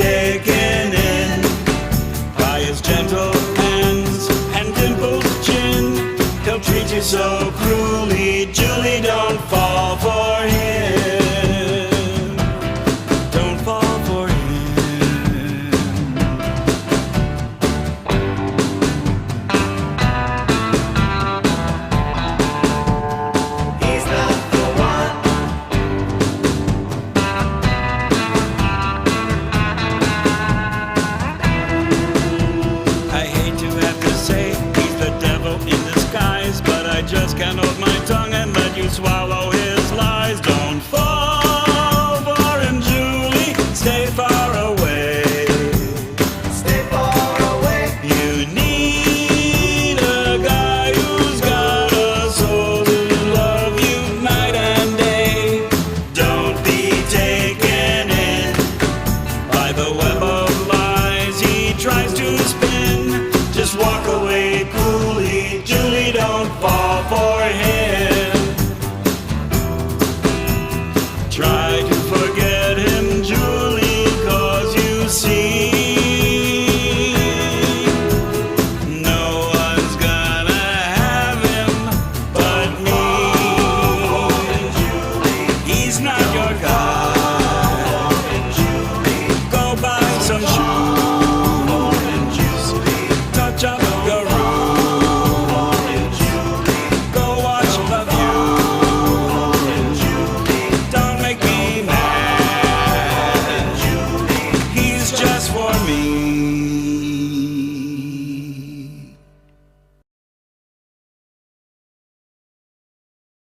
taken in by his gentle hands and dimpled chin. He'll treat you so cruelly, Julie, don't fall for him. Don't fall for him. He's not the one. I hate to have to say he's the devil in disguise, but I just can't hold my tongue and let you swallow his lies. Don't fall for him, Julie, stay far away. Stay far away. You need a guy who's got a soul to love you night and day. Don't be taken in by the web of lies he tries to spin. Just walk away coolly, Julie, don't fall for him. Try to forget him, Julie, 'cause you see, no one's gonna have him but me. He's not your guy.